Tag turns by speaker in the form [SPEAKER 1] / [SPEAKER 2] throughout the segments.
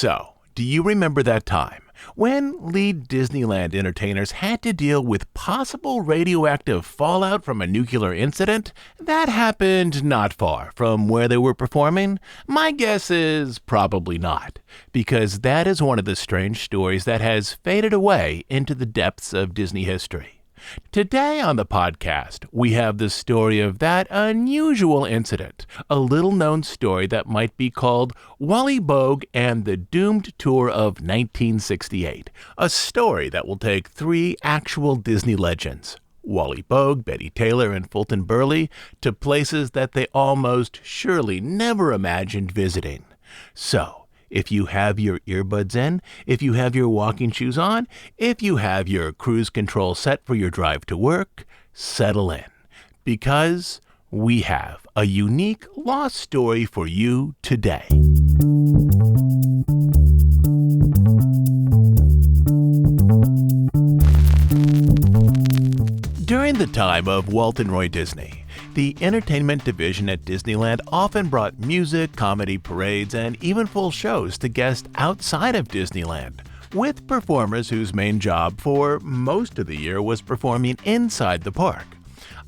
[SPEAKER 1] So, do you remember that time when lead Disneyland entertainers had to deal with possible radioactive fallout from a nuclear incident? That happened not far from where they were performing? My guess is probably not, because that is one of the strange stories that has faded away into the depths of Disney history. Today on the podcast, we have the story of that unusual incident, a little-known story that might be called Wally, Boag and the Doomed Tour of 1968, a story that will take three actual Disney legends, Wally, Boag, Betty Taylor, and Fulton Burley, to places that they almost surely never imagined visiting. So, if you have your earbuds in, if you have your walking shoes on, if you have your cruise control set for your drive to work, settle in, because we have a unique lost story for you today. During the time of Walt and Roy Disney, the entertainment division at Disneyland often brought music, comedy, parades, and even full shows to guests outside of Disneyland, with performers whose main job for most of the year was performing inside the park.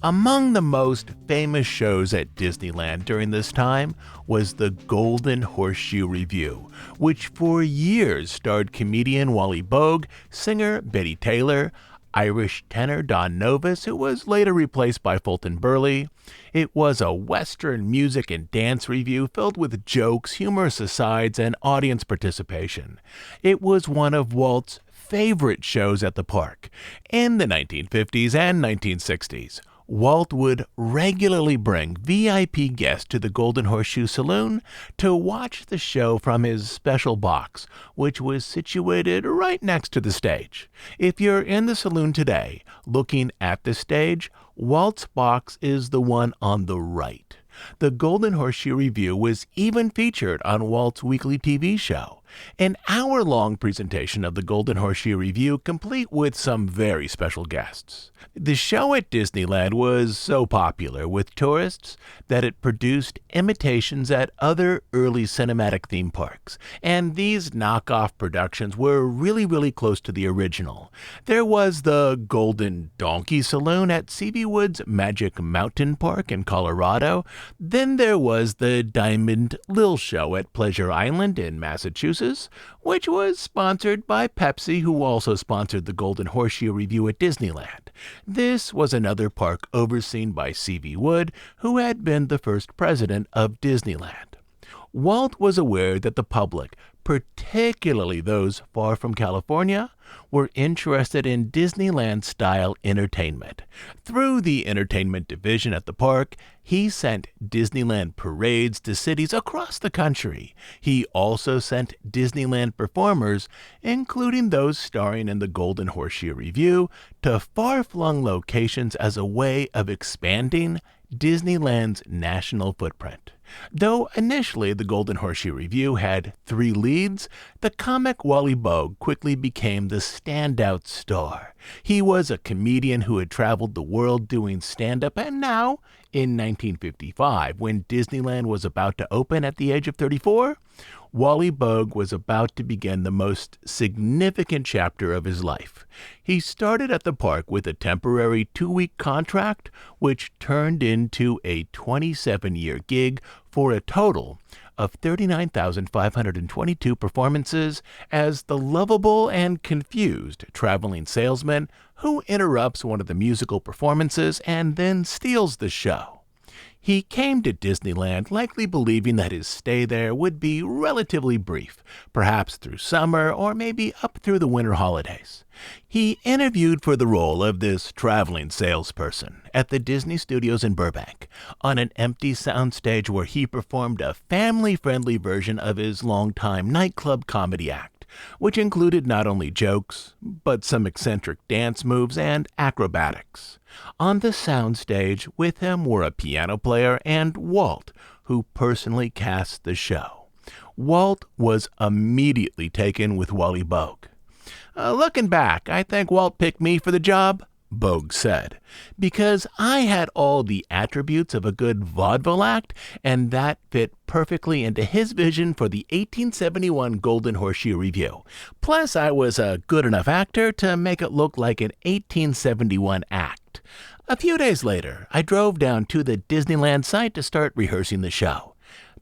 [SPEAKER 1] Among the most famous shows at Disneyland during this time was the Golden Horseshoe Revue, which for years starred comedian Wally Boag, singer Betty Taylor, Irish tenor Don Novis, who was later replaced by Fulton Burley. It was a Western music and dance review filled with jokes, humorous asides, and audience participation. It was one of Walt's favorite shows at the park. In the 1950s and 1960s, Walt would regularly bring VIP guests to the Golden Horseshoe Saloon to watch the show from his special box, which was situated right next to the stage. If you're in the saloon today, looking at the stage, Walt's box is the one on the right. The Golden Horseshoe Revue was even featured on Walt's weekly TV show, an hour-long presentation of the Golden Horseshoe Revue, complete with some very special guests. The show at Disneyland was so popular with tourists that it produced imitations at other early cinematic theme parks, and these knockoff productions were really close to the original. There was the Golden Donkey Saloon at C.V. Wood's Magic Mountain Park in Colorado. Then there was the Diamond Lil Show at Pleasure Island in Massachusetts, which was sponsored by Pepsi, who also sponsored the Golden Horseshoe Revue at Disneyland. This was another park overseen by C.V. Wood, who had been the first president of Disneyland. Walt was aware that the public, particularly those far from California, were interested in Disneyland-style entertainment. Through the entertainment division at the park, he sent Disneyland parades to cities across the country. He also sent Disneyland performers, including those starring in the Golden Horseshoe Revue, to far-flung locations as a way of expanding Disneyland's national footprint. Though initially the Golden Horseshoe Revue had three leads, the comic Wally Boag quickly became the standout star. He was a comedian who had traveled the world doing stand-up, and now, in 1955, when Disneyland was about to open at the age of 34, Wally Boag was about to begin the most significant chapter of his life. He started at the park with a temporary 2-week contract, which turned into a 27-year gig for a total of 39,522 performances as the lovable and confused traveling salesman who interrupts one of the musical performances and then steals the show. He came to Disneyland likely believing that his stay there would be relatively brief, perhaps through summer or maybe up through the winter holidays. He interviewed for the role of this traveling salesperson at the Disney Studios in Burbank on an empty soundstage where he performed a family-friendly version of his longtime nightclub comedy act, which included not only jokes, but some eccentric dance moves and acrobatics. On the soundstage with him were a piano player and Walt, who personally cast the show. Walt was immediately taken with Wally Boag. Looking back, I think Walt picked me for the job. Boag said, because I had all the attributes of a good vaudeville act, and that fit perfectly into his vision for the 1871 Golden Horseshoe Review. Plus, I was a good enough actor to make it look like an 1871 act. A few days later, I drove down to the Disneyland site to start rehearsing the show.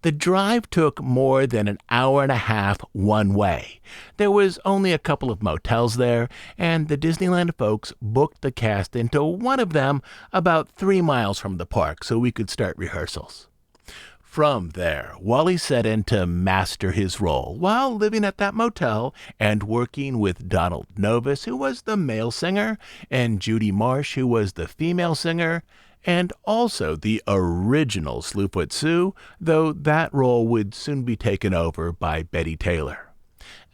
[SPEAKER 1] The drive took more than an hour and a half one way. There was only a couple of motels there, and the Disneyland folks booked the cast into one of them about 3 miles from the park so we could start rehearsals. From there, Wally set in to master his role while living at that motel and working with Donald Novis, who was the male singer, and Judy Marsh, who was the female singer, and also the original Slewfoot Sue, though that role would soon be taken over by Betty Taylor.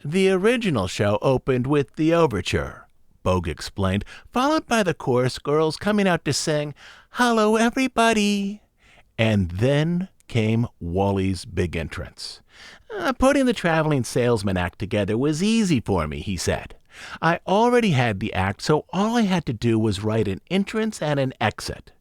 [SPEAKER 1] The original show opened with the overture, Boag explained, followed by the chorus girls coming out to sing, "Hello, everybody!" And then came Wally's big entrance. Putting the traveling salesman act together was easy for me, he said. I already had the act, so all I had to do was write an entrance and an exit.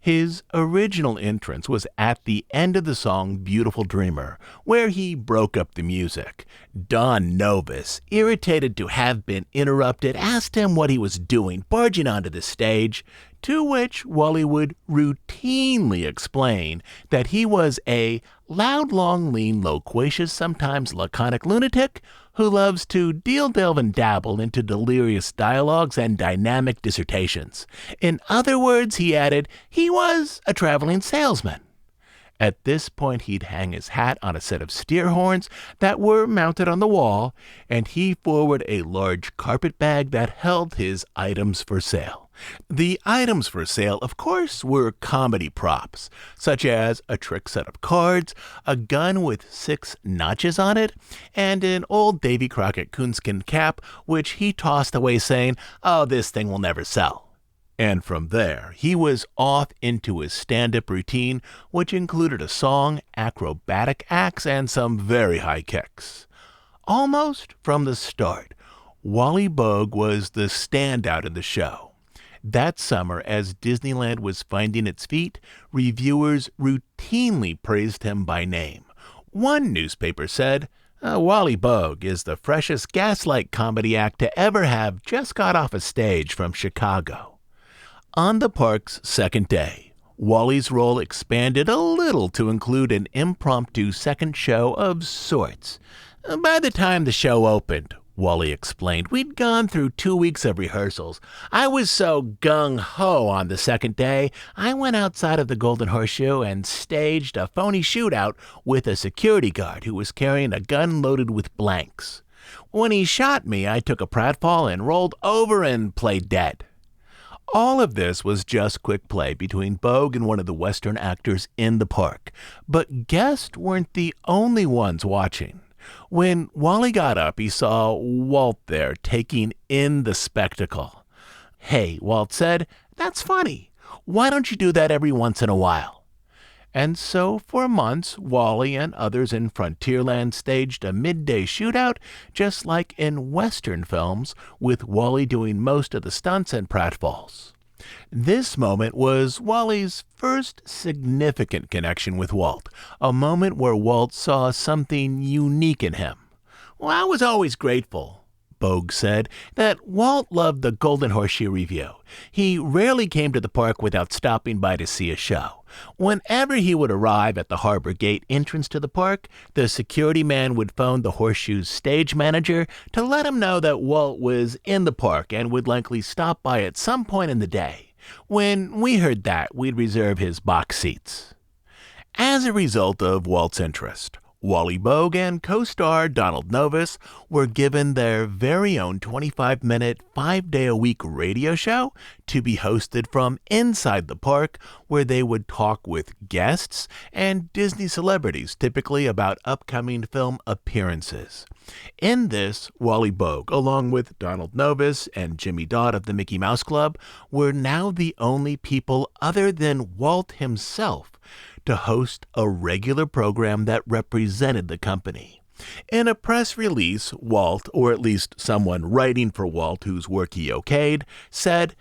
[SPEAKER 1] His original entrance was at the end of the song Beautiful Dreamer, where he broke up the music. Don Novis, irritated to have been interrupted, asked him what he was doing barging onto the stage, to which Wally would routinely explain that he was a loud, long, lean, loquacious, sometimes laconic lunatic who loves to delve and dabble into delirious dialogues and dynamic dissertations. In other words, he added, he was a traveling salesman. At this point, he'd hang his hat on a set of steer horns that were mounted on the wall, and he forward a large carpet bag that held his items for sale. The items for sale, of course, were comedy props, such as a trick set of cards, a gun with 6 notches on it, and an old Davy Crockett coonskin cap, which he tossed away saying, "Oh, this thing will never sell." And from there, he was off into his stand-up routine, which included a song, acrobatic acts, and some very high kicks. Almost from the start, Wally Boag was the standout in the show. That summer, as Disneyland was finding its feet, reviewers routinely praised him by name. One newspaper said, Wally Boag is the freshest gaslight comedy act to ever have just got off a stage from Chicago. On the park's second day, Wally's role expanded a little to include an impromptu second show of sorts. By the time the show opened, Wally explained, we'd gone through 2 weeks of rehearsals. I was so gung-ho on the second day, I went outside of the Golden Horseshoe and staged a phony shootout with a security guard who was carrying a gun loaded with blanks. When he shot me, I took a pratfall and rolled over and played dead. All of this was just quick play between Boag and one of the Western actors in the park, but guests weren't the only ones watching. When Wally got up, he saw Walt there taking in the spectacle. "Hey," Walt said, "that's funny. Why don't you do that every once in a while?" And so for months, Wally and others in Frontierland staged a midday shootout, just like in Western films, with Wally doing most of the stunts and pratfalls. This moment was Wally's first significant connection with Walt, a moment where Walt saw something unique in him. "Well, I was always grateful," Boag said, "that Walt loved the Golden Horseshoe Review. He rarely came to the park without stopping by to see a show. Whenever he would arrive at the Harbor Gate entrance to the park, the security man would phone the Horseshoe's stage manager to let him know that Walt was in the park and would likely stop by at some point in the day. When we heard that, we'd reserve his box seats." As a result of Walt's interest, Wally Boag and co-star Donald Novis were given their very own 25-minute, 5-day-a-week radio show to be hosted from inside the park, where they would talk with guests and Disney celebrities, typically about upcoming film appearances. In this, Wally Boag, along with Donald Novis and Jimmy Dodd of the Mickey Mouse Club, were now the only people other than Walt himself to host a regular program that represented the company. In a press release, Walt, or at least someone writing for Walt whose work he okayed, said,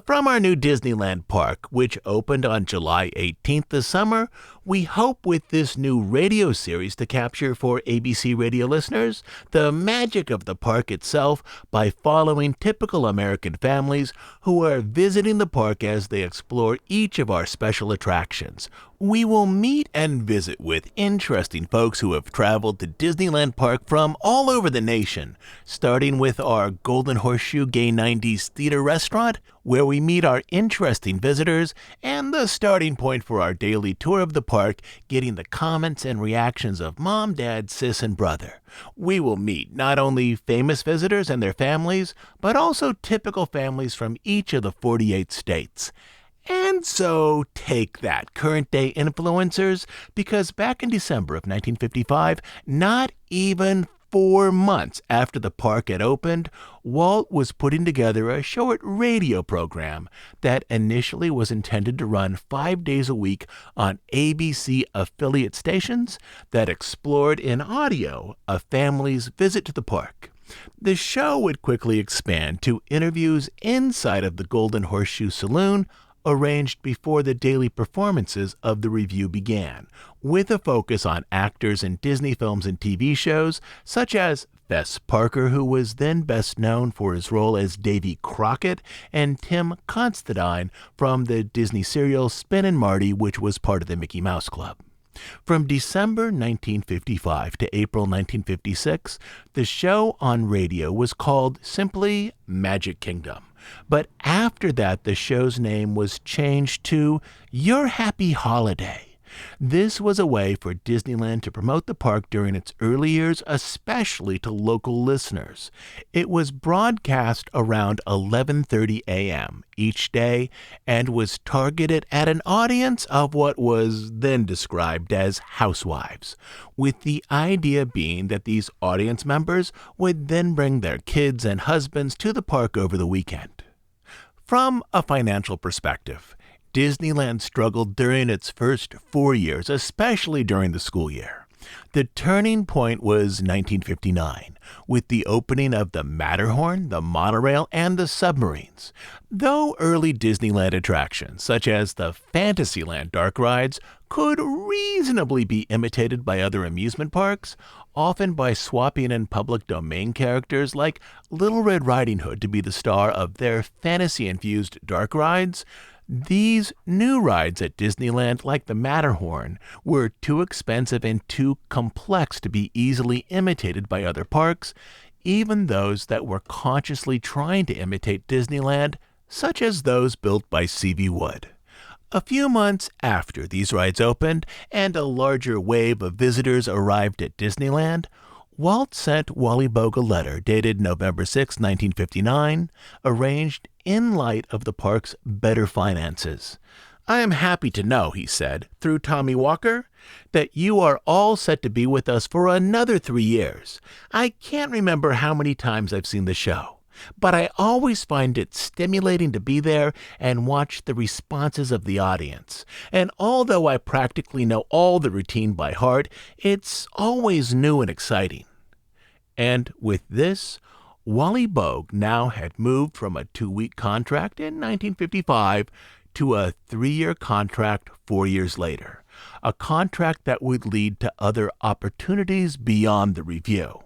[SPEAKER 1] From our new Disneyland park, which opened on July 18th this summer, we hope with this new radio series to capture for ABC radio listeners the magic of the park itself by following typical American families who are visiting the park as they explore each of our special attractions. We will meet and visit with interesting folks who have traveled to Disneyland Park from all over the nation, starting with our Golden Horseshoe Gay 90s Theater Restaurant, where we meet our interesting visitors, and the starting point for our daily tour of the park, getting the comments and reactions of mom, dad, sis, and brother. We will meet not only famous visitors and their families, but also typical families from each of the 48 states. And so take that, current-day influencers, because back in December of 1955, not even 4 months after the park had opened, Walt was putting together a short radio program that initially was intended to run 5 days a week on ABC affiliate stations that explored in audio a family's visit to the park. The show would quickly expand to interviews inside of the Golden Horseshoe Saloon, arranged before the daily performances of the review began, with a focus on actors in Disney films and TV shows, such as Fess Parker, who was then best known for his role as Davy Crockett, and Tim Constantine from the Disney serial Spin and Marty, which was part of the Mickey Mouse Club. From December 1955 to April 1956, the show on radio was called simply Magic Kingdom. But after that, the show's name was changed to Your Happy Holiday. This was a way for Disneyland to promote the park during its early years, especially to local listeners. It was broadcast around 11:30 a.m. each day and was targeted at an audience of what was then described as housewives, with the idea being that these audience members would then bring their kids and husbands to the park over the weekend. From a financial perspective, Disneyland struggled during its first 4 years, especially during the school year. The turning point was 1959, with the opening of the Matterhorn, the monorail, and the submarines. Though early Disneyland attractions, such as the Fantasyland dark rides, could reasonably be imitated by other amusement parks, often by swapping in public domain characters like Little Red Riding Hood to be the star of their fantasy-infused dark rides, these new rides at Disneyland, like the Matterhorn, were too expensive and too complex to be easily imitated by other parks, even those that were consciously trying to imitate Disneyland, such as those built by C.V. Wood. A few months after these rides opened and a larger wave of visitors arrived at Disneyland, Walt sent Wally Boag a letter dated November 6, 1959, arranged in light of the park's better finances. "I am happy to know," he said, through Tommy Walker, "that you are all set to be with us for another 3 years. I can't remember how many times I've seen the show, but I always find it stimulating to be there and watch the responses of the audience. And although I practically know all the routine by heart, it's always new and exciting." And with this, Wally Boag now had moved from a 2-week contract in 1955 to a 3-year contract 4 years later, a contract that would lead to other opportunities beyond the review.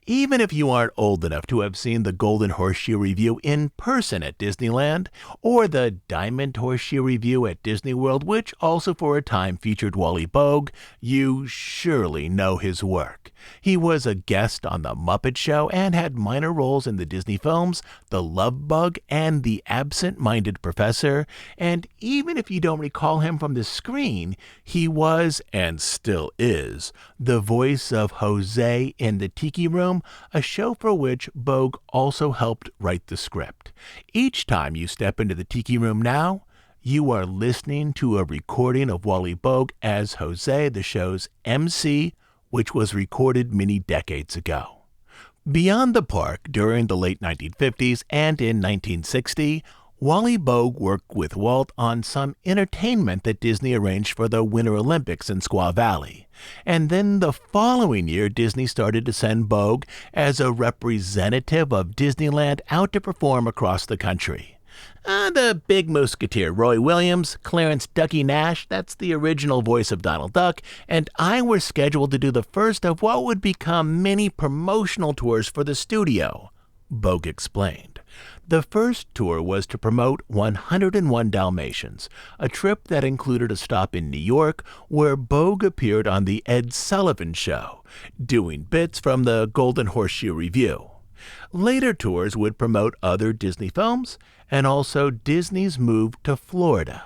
[SPEAKER 1] Even if you aren't old enough to have seen the Golden Horseshoe Review in person at Disneyland, or the Diamond Horseshoe Review at Disney World, which also for a time featured Wally Boag, you surely know his work. He was a guest on The Muppet Show and had minor roles in the Disney films The Love Bug and The Absent-Minded Professor, and even if you don't recall him from the screen, he was, and still is, the voice of Jose in The Tiki Room, a show for which Boag also helped write the script. Each time you step into the Tiki Room now, you are listening to a recording of Wally Boag as Jose, the show's MC, which was recorded many decades ago. Beyond the park during the late 1950s and in 1960, Wally Boag worked with Walt on some entertainment that Disney arranged for the Winter Olympics in Squaw Valley. And then the following year, Disney started to send Boag as a representative of Disneyland out to perform across the country. The Big Musketeer, Roy Williams, Clarence Ducky Nash, that's the original voice of Donald Duck, and I were scheduled to do the first of what would become many promotional tours for the studio, Boag explained. The first tour was to promote 101 Dalmatians, a trip that included a stop in New York where Boag appeared on The Ed Sullivan Show, doing bits from the Golden Horseshoe Review. Later tours would promote other Disney films and also Disney's move to Florida.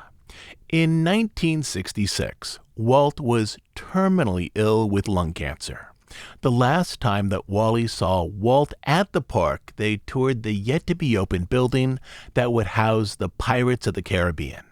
[SPEAKER 1] In 1966, Walt was terminally ill with lung cancer. The last time that Wally saw Walt at the park, they toured the yet-to-be-opened building that would house the Pirates of the Caribbean.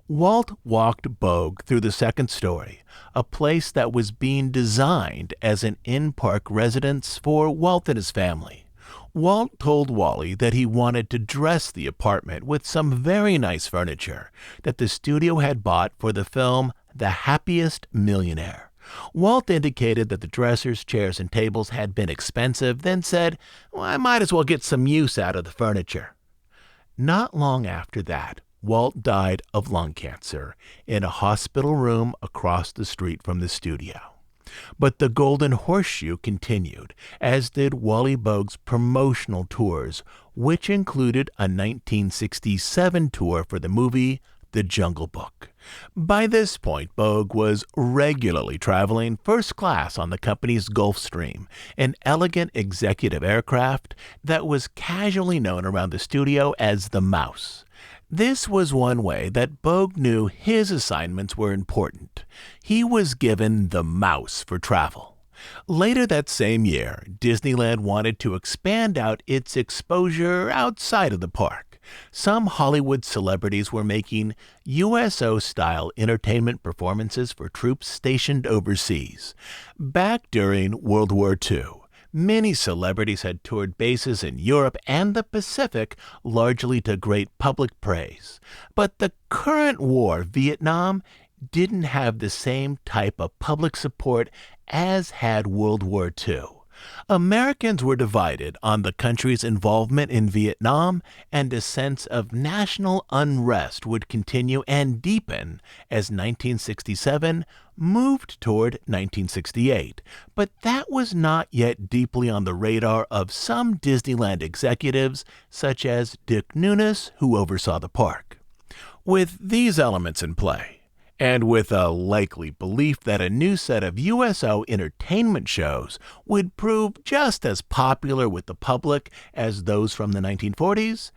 [SPEAKER 1] Walt walked Boag through the second story, a place that was being designed as an in-park residence for Walt and his family. Walt told Wally that he wanted to dress the apartment with some very nice furniture that the studio had bought for the film The Happiest Millionaire. Walt indicated that the dressers, chairs, and tables had been expensive, then said, "Well, I might as well get some use out of the furniture." Not long after that, Walt died of lung cancer in a hospital room across the street from the studio. But the Golden Horseshoe continued, as did Wally Boag's promotional tours, which included a 1967 tour for the movie The Jungle Book. By this point, Boag was regularly traveling first class on the company's Gulfstream, an elegant executive aircraft that was casually known around the studio as the Mouse. This was one way that Boag knew his assignments were important. He was given the Mouse for travel. Later that same year, Disneyland wanted to expand out its exposure outside of the park. Some Hollywood celebrities were making USO-style entertainment performances for troops stationed overseas. Back during World War II, many celebrities had toured bases in Europe and the Pacific, largely to great public praise. But the current war, Vietnam, didn't have the same type of public support as had World War II. Americans were divided on the country's involvement in Vietnam, and a sense of national unrest would continue and deepen as 1967 moved toward 1968. But that was not yet deeply on the radar of some Disneyland executives, such as Dick Nunis, who oversaw the park. With these elements in play, and with a likely belief that a new set of USO entertainment shows would prove just as popular with the public as those from the 1940s,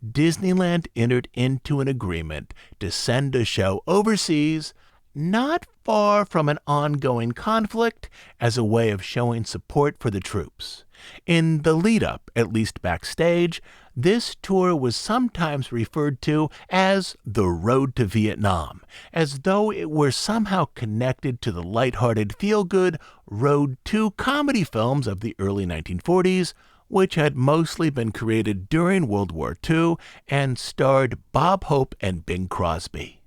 [SPEAKER 1] Disneyland entered into an agreement to send a show overseas, not far from an ongoing conflict, as a way of showing support for the troops. In the lead-up, at least backstage, this tour was sometimes referred to as the Road to Vietnam, as though it were somehow connected to the lighthearted, feel-good Road to comedy films of the early 1940s, which had mostly been created during World War II and starred Bob Hope and Bing Crosby.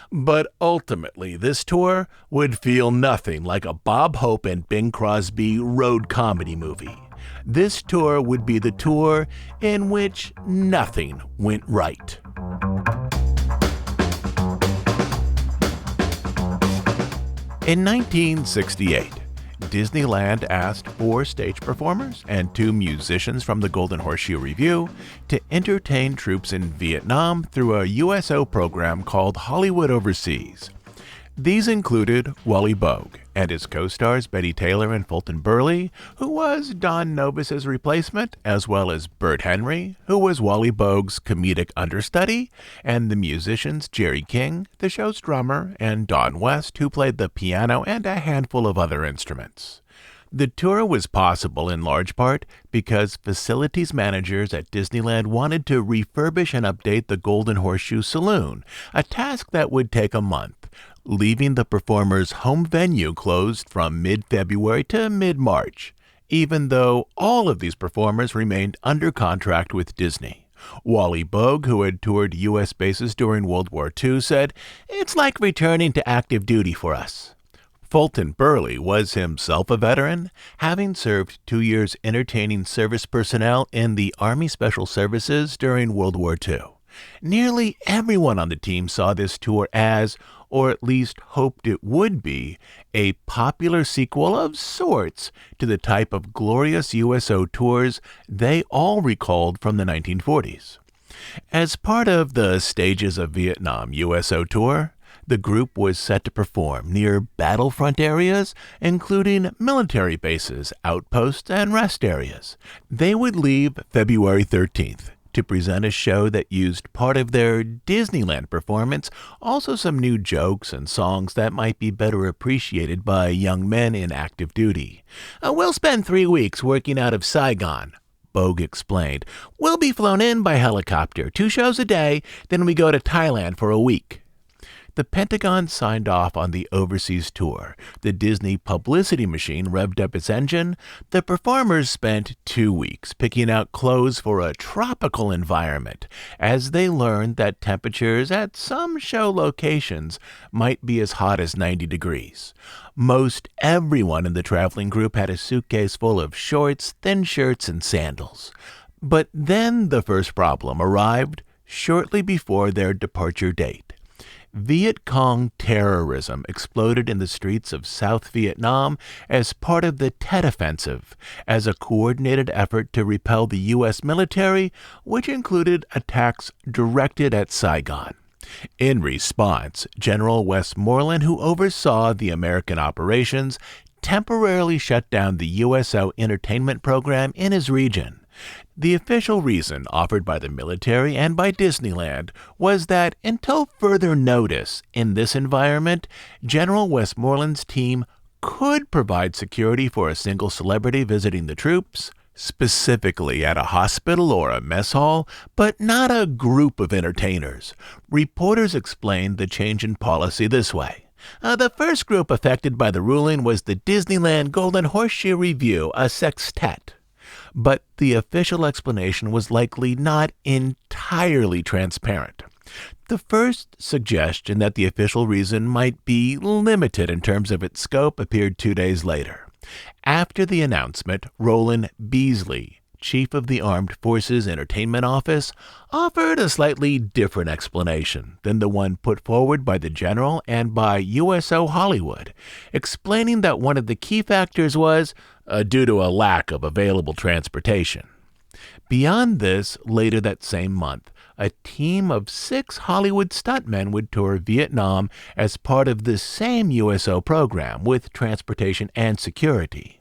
[SPEAKER 1] But ultimately, this tour would feel nothing like a Bob Hope and Bing Crosby road comedy movie. This tour would be the tour in which nothing went right. In 1968, Disneyland asked 4 stage performers and 2 musicians from the Golden Horseshoe Review to entertain troops in Vietnam through a USO program called Hollywood Overseas. These included Wally Boag and his co-stars Betty Taylor and Fulton Burley, who was Don Novus's replacement, as well as Bert Henry, who was Wally Boag's comedic understudy, and the musicians Jerry King, the show's drummer, and Don West, who played the piano and a handful of other instruments. The tour was possible in large part because facilities managers at Disneyland wanted to refurbish and update the Golden Horseshoe Saloon, a task that would take a month, leaving the performers' home venue closed from mid-February to mid-March, even though all of these performers remained under contract with Disney. Wally Boag, who had toured U.S. bases during World War II, said, "It's like returning to active duty for us." Fulton Burley was himself a veteran, having served 2 years entertaining service personnel in the Army Special Services during World War II. Nearly everyone on the team saw this tour as, or at least hoped it would be, a popular sequel of sorts to the type of glorious USO tours they all recalled from the 1940s. As part of the Stages of Vietnam USO tour, the group was set to perform near battlefront areas, including military bases, outposts, and rest areas. They would leave February 13th to present a show that used part of their Disneyland performance, also some new jokes and songs that might be better appreciated by young men in active duty. We'll spend 3 weeks working out of Saigon, Boag explained. We'll be flown in by helicopter, 2 shows a day, then we go to Thailand for a week. The Pentagon signed off on the overseas tour. The Disney publicity machine revved up its engine. The performers spent 2 weeks picking out clothes for a tropical environment, as they learned that temperatures at some show locations might be as hot as 90 degrees. Most everyone in the traveling group had a suitcase full of shorts, thin shirts, and sandals. But then the first problem arrived shortly before their departure date. Viet Cong terrorism exploded in the streets of South Vietnam as part of the Tet Offensive, as a coordinated effort to repel the U.S. military, which included attacks directed at Saigon. In response, General Westmoreland, who oversaw the American operations, temporarily shut down the USO entertainment program in his region. The official reason offered by the military and by Disneyland was that until further notice in this environment, General Westmoreland's team could provide security for a single celebrity visiting the troops, specifically at a hospital or a mess hall, but not a group of entertainers. Reporters explained the change in policy this way. The first group affected by the ruling was the Disneyland Golden Horseshoe Revue, a sextet. But the official explanation was likely not entirely transparent. The first suggestion that the official reason might be limited in terms of its scope appeared 2 days later. After the announcement, Roland Beasley, chief of the Armed Forces Entertainment Office, offered a slightly different explanation than the one put forward by the general and by USO Hollywood, explaining that one of the key factors was due to a lack of available transportation. Beyond this, later that same month, a team of 6 Hollywood stuntmen would tour Vietnam as part of the same USO program with transportation and security.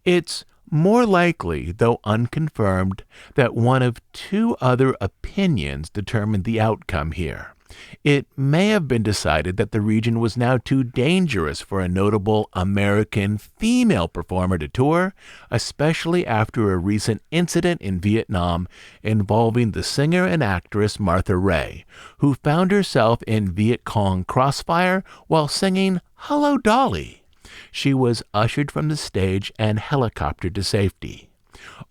[SPEAKER 1] It's more likely, though unconfirmed, that one of 2 other opinions determined the outcome here. It may have been decided that the region was now too dangerous for a notable American female performer to tour, especially after a recent incident in Vietnam involving the singer and actress Martha Raye, who found herself in Viet Cong crossfire while singing "Hello, Dolly." She was ushered from the stage and helicoptered to safety.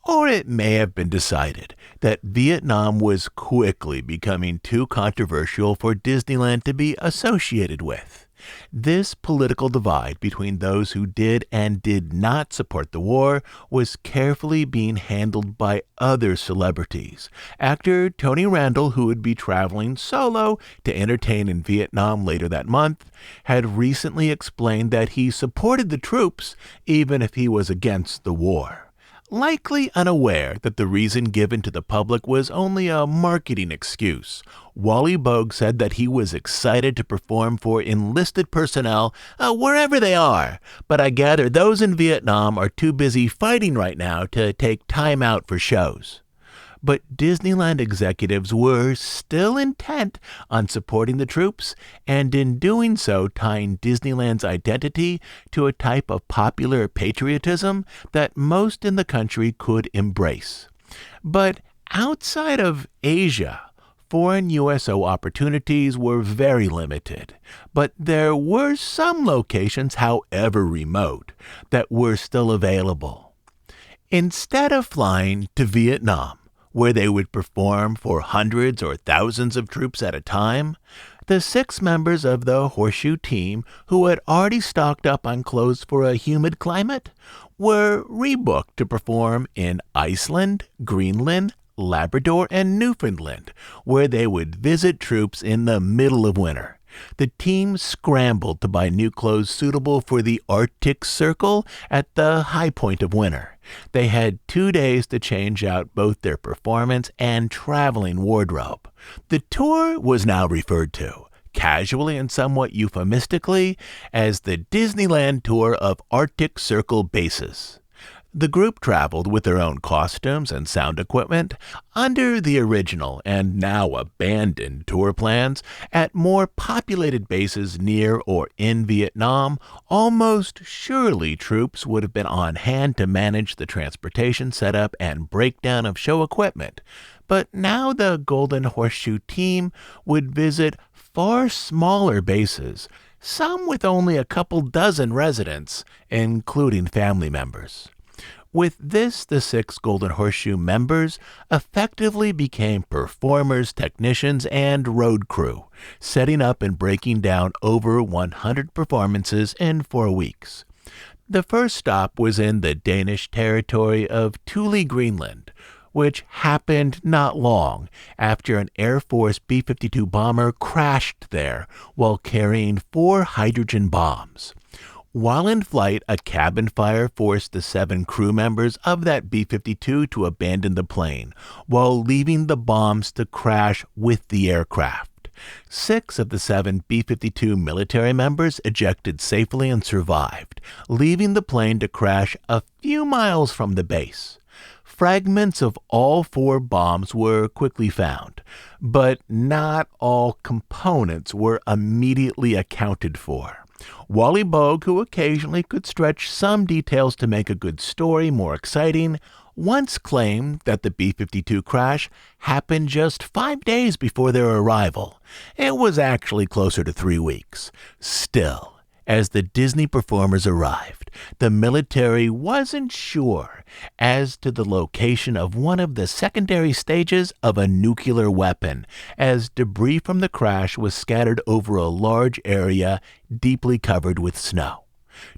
[SPEAKER 1] Or it may have been decided that Vietnam was quickly becoming too controversial for Disneyland to be associated with. This political divide between those who did and did not support the war was carefully being handled by other celebrities. Actor Tony Randall, who would be traveling solo to entertain in Vietnam later that month, had recently explained that he supported the troops even if he was against the war. Likely unaware that the reason given to the public was only a marketing excuse, Wally Boag said that he was excited to perform for enlisted personnel wherever they are, but I gather those in Vietnam are too busy fighting right now to take time out for shows. But Disneyland executives were still intent on supporting the troops, and in doing so tying Disneyland's identity to a type of popular patriotism that most in the country could embrace. But outside of Asia, foreign USO opportunities were very limited, but there were some locations, however remote, that were still available. Instead of flying to Vietnam, where they would perform for hundreds or thousands of troops at a time, the 6 members of the Horseshoe team, who had already stocked up on clothes for a humid climate, were rebooked to perform in Iceland, Greenland, Labrador, and Newfoundland, where they would visit troops in the middle of winter. The team scrambled to buy new clothes suitable for the Arctic Circle at the high point of winter. They had 2 days to change out both their performance and traveling wardrobe. The tour was now referred to, casually and somewhat euphemistically, as the Disneyland Tour of Arctic Circle Bases. The group traveled with their own costumes and sound equipment under the original and now abandoned tour plans at more populated bases near or in Vietnam. Almost surely troops would have been on hand to manage the transportation setup and breakdown of show equipment. But now the Golden Horseshoe team would visit far smaller bases, some with only a couple dozen residents, including family members. With this, the 6 Golden Horseshoe members effectively became performers, technicians, and road crew, setting up and breaking down over 100 performances in 4 weeks. The first stop was in the Danish territory of Thule, Greenland, which happened not long after an Air Force B-52 bomber crashed there while carrying 4 hydrogen bombs. While in flight, a cabin fire forced the 7 crew members of that B-52 to abandon the plane, while leaving the bombs to crash with the aircraft. 6 of the 7 B-52 military members ejected safely and survived, leaving the plane to crash a few miles from the base. Fragments of all 4 bombs were quickly found, but not all components were immediately accounted for. Wally Boag, who occasionally could stretch some details to make a good story more exciting, once claimed that the B-52 crash happened just 5 days before their arrival. It was actually closer to 3 weeks. Still, as the Disney performers arrived, the military wasn't sure as to the location of one of the secondary stages of a nuclear weapon, as debris from the crash was scattered over a large area deeply covered with snow.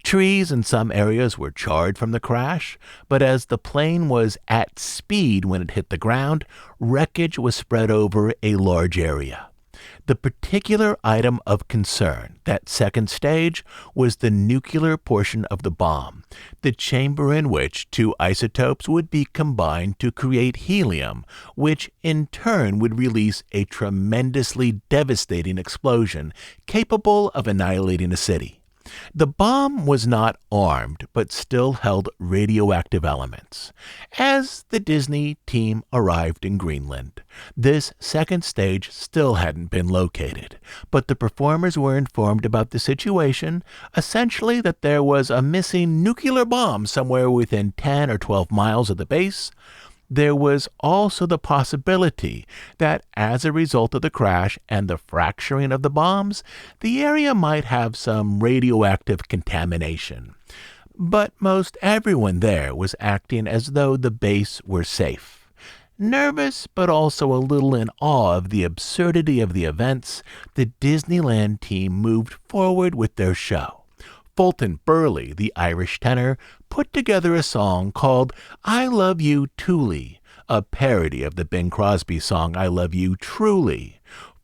[SPEAKER 1] Trees in some areas were charred from the crash, but as the plane was at speed when it hit the ground, wreckage was spread over a large area. The particular item of concern, that second stage, was the nuclear portion of the bomb, the chamber in which 2 isotopes would be combined to create helium, which in turn would release a tremendously devastating explosion capable of annihilating a city. The bomb was not armed, but still held radioactive elements. As the Disney team arrived in Greenland, this second stage still hadn't been located, but the performers were informed about the situation, essentially that there was a missing nuclear bomb somewhere within 10 or 12 miles of the base. There was also the possibility that as a result of the crash and the fracturing of the bombs, the area might have some radioactive contamination. But most everyone there was acting as though the base were safe. Nervous, but also a little in awe of the absurdity of the events, the Disneyland team moved forward with their show. Fulton Burley, the Irish tenor, put together a song called I Love You Thule, a parody of the Bing Crosby song I Love You Truly.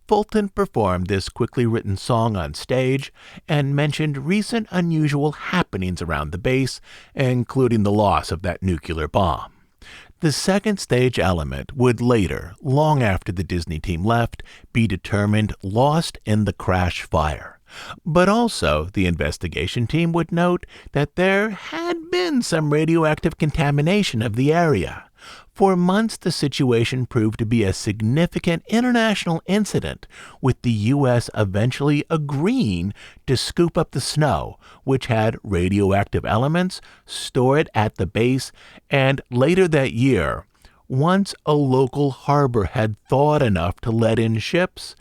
[SPEAKER 1] Fulton performed this quickly written song on stage and mentioned recent unusual happenings around the base, including the loss of that nuclear bomb. The second stage element would later, long after the Disney team left, be determined lost in the crash fire. But also, the investigation team would note that there had been some radioactive contamination of the area. For months, the situation proved to be a significant international incident, with the U.S. eventually agreeing to scoop up the snow, which had radioactive elements, store it at the base, and later that year, once a local harbor had thawed enough to let in ships,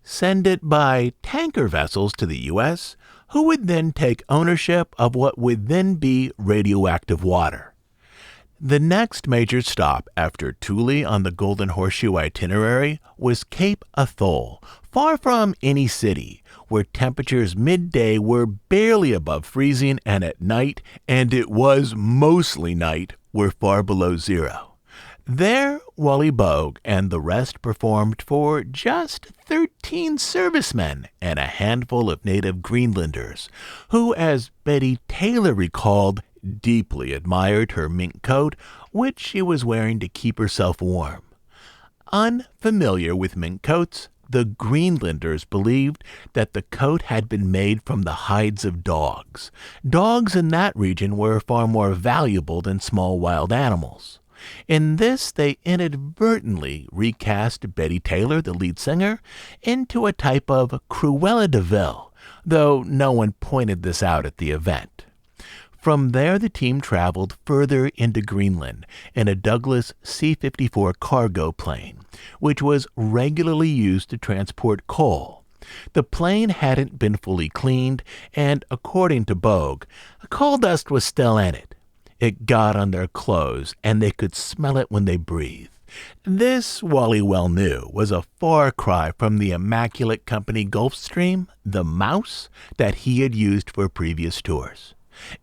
[SPEAKER 1] send it by tanker vessels to the U.S., who would then take ownership of what would then be radioactive water. The next major stop after Thule on the Golden Horseshoe itinerary was Cape Atoll, far from any city, where temperatures midday were barely above freezing and at night, and it was mostly night, were far below zero. There Wally, Boag, and the rest performed for just 13 servicemen and a handful of native Greenlanders, who, as Betty Taylor recalled, deeply admired her mink coat, which she was wearing to keep herself warm. Unfamiliar with mink coats, the Greenlanders believed that the coat had been made from the hides of dogs. Dogs in that region were far more valuable than small wild animals. In this, they inadvertently recast Betty Taylor, the lead singer, into a type of Cruella de Vil, though no one pointed this out at the event. From there, the team traveled further into Greenland in a Douglas C-54 cargo plane, which was regularly used to transport coal. The plane hadn't been fully cleaned, and according to Boag, coal dust was still in it. It got on their clothes, and they could smell it when they breathed. This, Wally well knew, was a far cry from the immaculate company Gulfstream, the Mouse, that he had used for previous tours.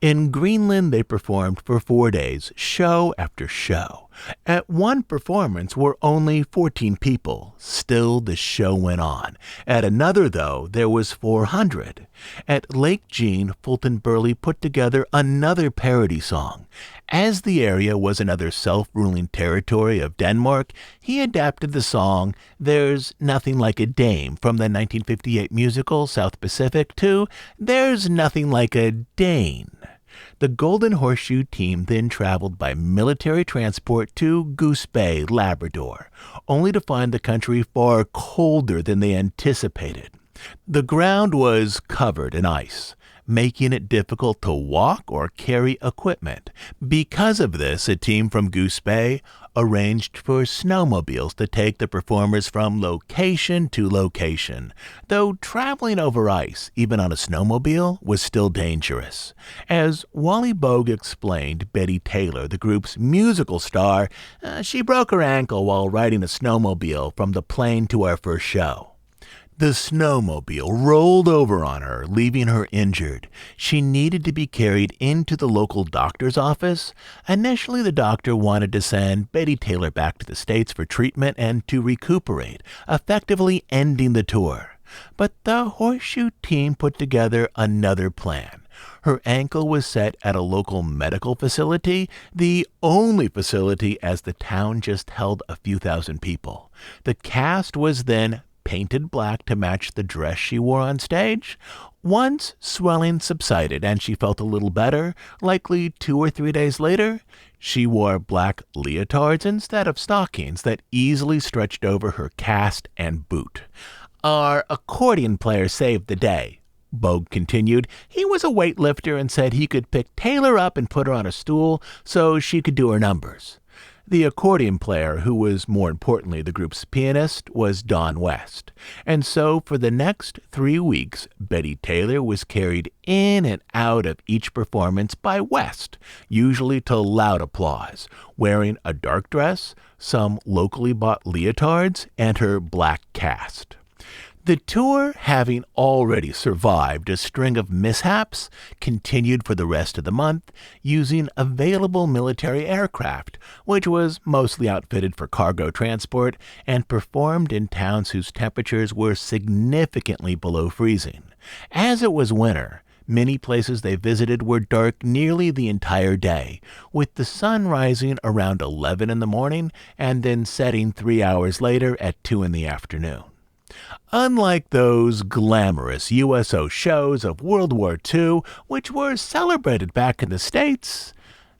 [SPEAKER 1] In Greenland, they performed for 4 days, show after show. At one performance were only 14 people. Still, the show went on. At another, though, there was 400. At Lake Jean, Fulton Burley put together another parody song. As the area was another self-ruling territory of Denmark, he adapted the song There's Nothing Like a Dame from the 1958 musical South Pacific to There's Nothing Like a Dane. The Golden Horseshoe team then traveled by military transport to Goose Bay, Labrador, only to find the country far colder than they anticipated. The ground was covered in ice, making it difficult to walk or carry equipment. Because of this, a team from Goose Bay arranged for snowmobiles to take the performers from location to location, though traveling over ice, even on a snowmobile, was still dangerous. As Wally Boag explained, Betty Taylor, the group's musical star, she broke her ankle while riding a snowmobile from the plane to our first show. The snowmobile rolled over on her, leaving her injured. She needed to be carried into the local doctor's office. Initially, the doctor wanted to send Betty Taylor back to the States for treatment and to recuperate, effectively ending the tour. But the Horseshoe team put together another plan. Her ankle was set at a local medical facility, the only facility as the town just held a few thousand people. The cast was then painted black to match the dress she wore on stage. Once swelling subsided and she felt a little better, likely 2 or 3 days later, she wore black leotards instead of stockings that easily stretched over her cast and boot. Our accordion player saved the day, Boag continued. He was a weightlifter and said he could pick Taylor up and put her on a stool so she could do her numbers. The accordion player, who was more importantly the group's pianist, was Don West. And so for the next 3 weeks, Betty Taylor was carried in and out of each performance by West, usually to loud applause, wearing a dark dress, some locally bought leotards, and her black cast. The tour, having already survived a string of mishaps, continued for the rest of the month using available military aircraft, which was mostly outfitted for cargo transport and performed in towns whose temperatures were significantly below freezing. As it was winter, many places they visited were dark nearly the entire day, with the sun rising around 11 in the morning and then setting 3 hours later at 2 in the afternoon. Unlike those glamorous USO shows of World War II, which were celebrated back in the States,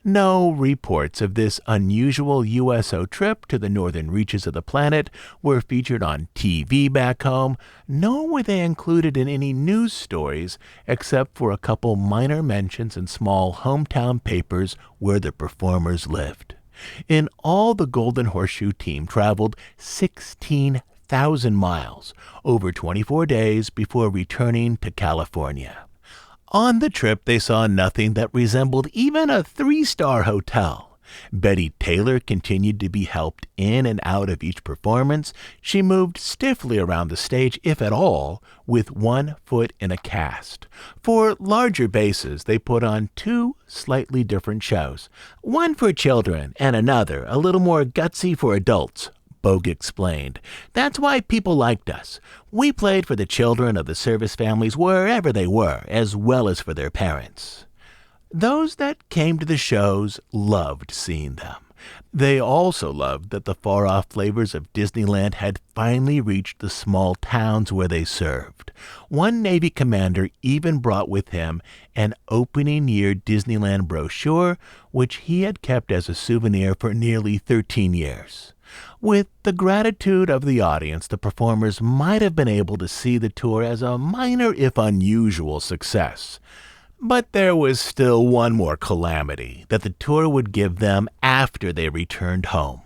[SPEAKER 1] no reports of this unusual USO trip to the northern reaches of the planet were featured on TV back home, nor were they included in any news stories except for a couple minor mentions in small hometown papers where the performers lived. In all, the Golden Horseshoe team traveled 16,000 miles over 24 days before returning to California. On the trip, they saw nothing that resembled even a 3-star hotel. Betty Taylor continued to be helped in and out of each performance. She moved stiffly around the stage, if at all, with one foot in a cast. For larger bases, they put on two slightly different shows, one for children and another, a little more gutsy for adults. Boag explained. That's why people liked us. We played for the children of the service families wherever they were, as well as for their parents. Those that came to the shows loved seeing them. They also loved that the far-off flavors of Disneyland had finally reached the small towns where they served. One Navy commander even brought with him an opening year Disneyland brochure, which he had kept as a souvenir for nearly 13 years. With the gratitude of the audience, the performers might have been able to see the tour as a minor if unusual success. But there was still one more calamity that the tour would give them after they returned home.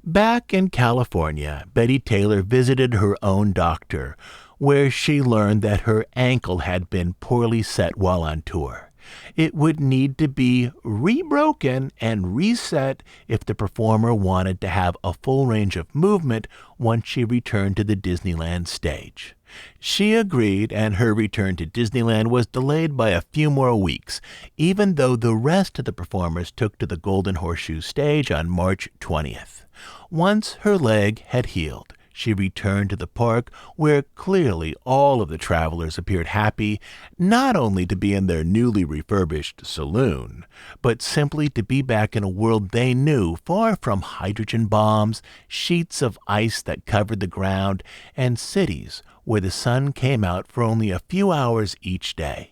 [SPEAKER 1] Back in California, Betty Taylor visited her own doctor, where she learned that her ankle had been poorly set while on tour. It would need to be rebroken and reset if the performer wanted to have a full range of movement once she returned to the Disneyland stage. She agreed, and her return to Disneyland was delayed by a few more weeks, even though the rest of the performers took to the Golden Horseshoe stage on March 20th. Once her leg had healed, she returned to the park, where clearly all of the travelers appeared happy, not only to be in their newly refurbished saloon, but simply to be back in a world they knew, far from hydrogen bombs, sheets of ice that covered the ground, and cities where the sun came out for only a few hours each day.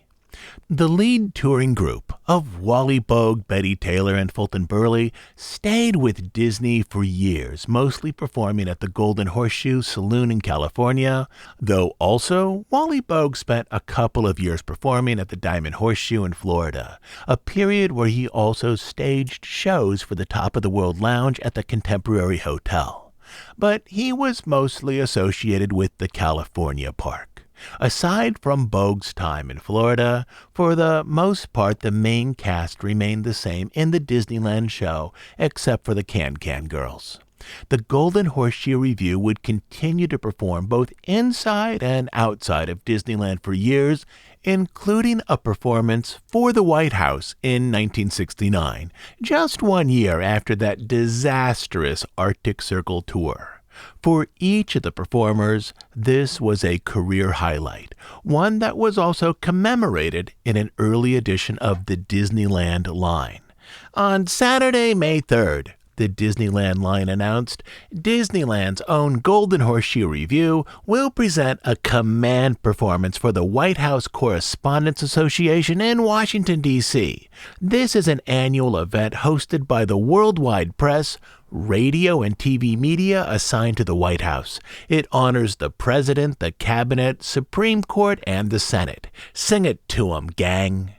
[SPEAKER 1] The lead touring group of Wally, Boag, Betty Taylor, and Fulton Burley stayed with Disney for years, mostly performing at the Golden Horseshoe Saloon in California, though also Wally Boag spent a couple of years performing at the Diamond Horseshoe in Florida, a period where he also staged shows for the Top of the World Lounge at the Contemporary Hotel. But he was mostly associated with the California park. Aside from Boag's time in Florida, for the most part the main cast remained the same in the Disneyland show, except for the Can-Can girls. The Golden Horseshoe Revue would continue to perform both inside and outside of Disneyland for years, including a performance for the White House in 1969, just 1 year after that disastrous Arctic Circle tour. For each of the performers, this was a career highlight, one that was also commemorated in an early edition of the Disneyland line. On Saturday, May 3rd, the Disneyland line announced, Disneyland's own Golden Horseshoe Revue will present a command performance for the White House Correspondents Association in Washington, D.C. This is an annual event hosted by the worldwide press, radio and TV media assigned to the White House. It honors the President, the Cabinet, Supreme Court, and the Senate. Sing it to 'em, gang.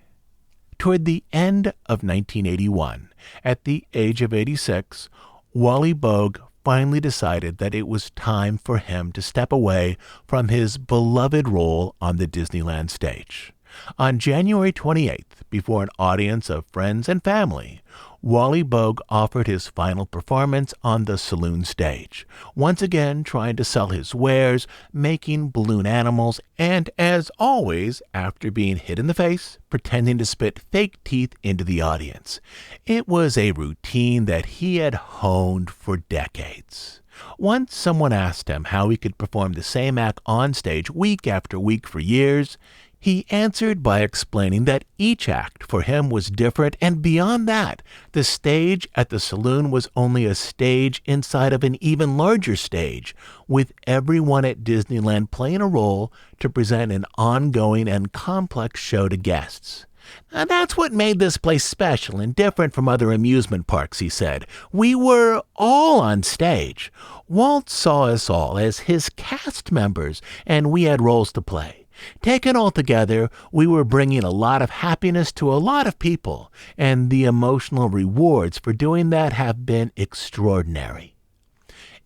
[SPEAKER 1] Toward the end of 1981, at the age of 86, Wally Boag finally decided that it was time for him to step away from his beloved role on the Disneyland stage. On January 28th, before an audience of friends and family, Wally Boag offered his final performance on the saloon stage, once again trying to sell his wares, making balloon animals, and as always, after being hit in the face, pretending to spit fake teeth into the audience. It was a routine that he had honed for decades. Once someone asked him how he could perform the same act on stage week after week for years, he answered by explaining that each act for him was different, and beyond that, the stage at the saloon was only a stage inside of an even larger stage, with everyone at Disneyland playing a role to present an ongoing and complex show to guests. Now, that's what made this place special and different from other amusement parks, he said. We were all on stage. Walt saw us all as his cast members, and we had roles to play. Taken all together, we were bringing a lot of happiness to a lot of people, and the emotional rewards for doing that have been extraordinary.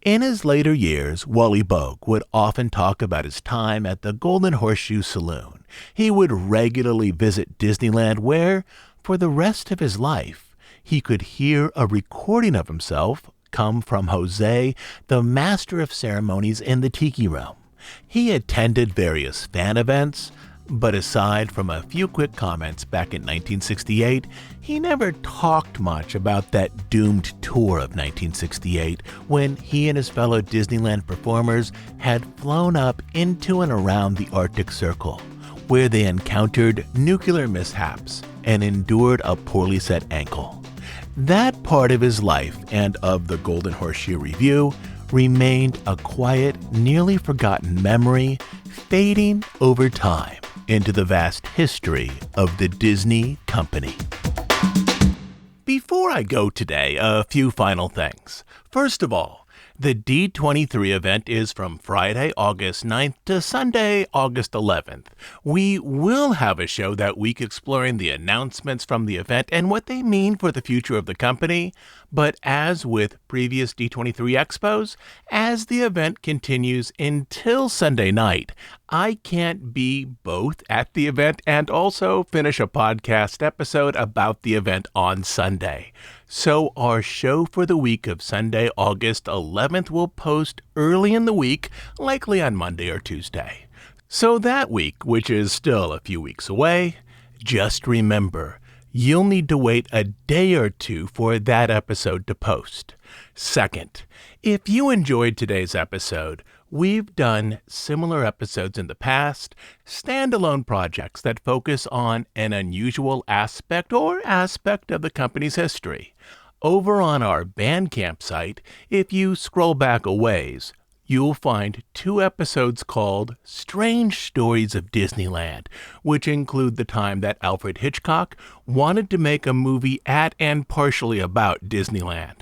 [SPEAKER 1] In his later years, Wally Boag would often talk about his time at the Golden Horseshoe Saloon. He would regularly visit Disneyland where, for the rest of his life, he could hear a recording of himself come from Jose, the master of ceremonies in the Tiki Room. He attended various fan events, but aside from a few quick comments back in 1968, he never talked much about that doomed tour of 1968 when he and his fellow Disneyland performers had flown up into and around the Arctic Circle, where they encountered nuclear mishaps and endured a poorly set ankle. That part of his life and of the Golden Horseshoe Review remained a quiet, nearly forgotten memory, fading over time into the vast history of the Disney Company. Before I go today, a few final things. First of all, the D23 event is from Friday, August 9th to Sunday, August 11th. We will have a show that week exploring the announcements from the event and what they mean for the future of the company. But as with previous D23 expos, as the event continues until Sunday night, I can't be both at the event and also finish a podcast episode about the event on Sunday. So our show for the week of Sunday, August 11th will post early in the week, likely on Monday or Tuesday. So that week, which is still a few weeks away, just remember, you'll need to wait a day or two for that episode to post. Second, if you enjoyed today's episode, we've done similar episodes in the past, standalone projects that focus on an unusual aspect of the company's history. Over on our Bandcamp site, if you scroll back a ways, you'll find 2 episodes called Strange Stories of Disneyland, which include the time that Alfred Hitchcock wanted to make a movie at and partially about Disneyland.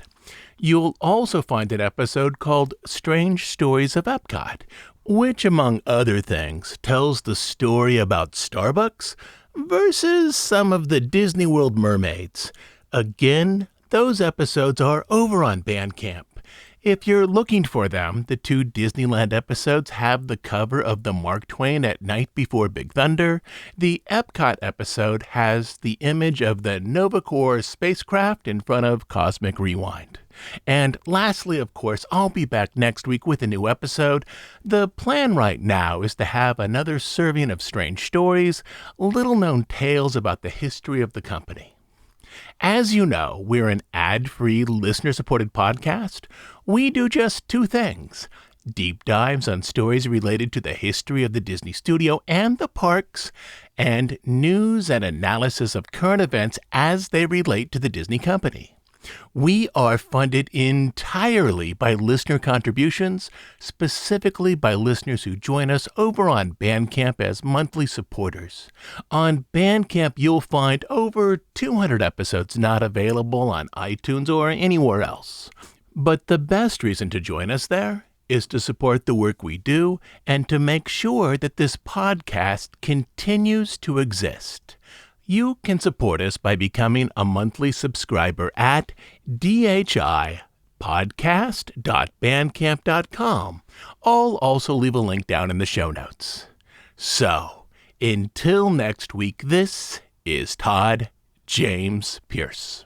[SPEAKER 1] You'll also find an episode called Strange Stories of Epcot, which, among other things, tells the story about Starbucks versus some of the Disney World mermaids. Again, those episodes are over on Bandcamp. If you're looking for them, the 2 Disneyland episodes have the cover of the Mark Twain at Night Before Big Thunder. The Epcot episode has the image of the Nova Corps spacecraft in front of Cosmic Rewind. And lastly, of course, I'll be back next week with a new episode. The plan right now is to have another serving of strange stories, little-known tales about the history of the company. As you know, we're an ad-free, listener-supported podcast. We do just 2 things: deep dives on stories related to the history of the Disney studio and the parks, and news and analysis of current events as they relate to the Disney company. We are funded entirely by listener contributions, specifically by listeners who join us over on Bandcamp as monthly supporters. On Bandcamp, you'll find over 200 episodes not available on iTunes or anywhere else. But the best reason to join us there is to support the work we do and to make sure that this podcast continues to exist. You can support us by becoming a monthly subscriber at dhipodcast.bandcamp.com. I'll also leave a link down in the show notes. So, until next week, this is Todd James Pierce.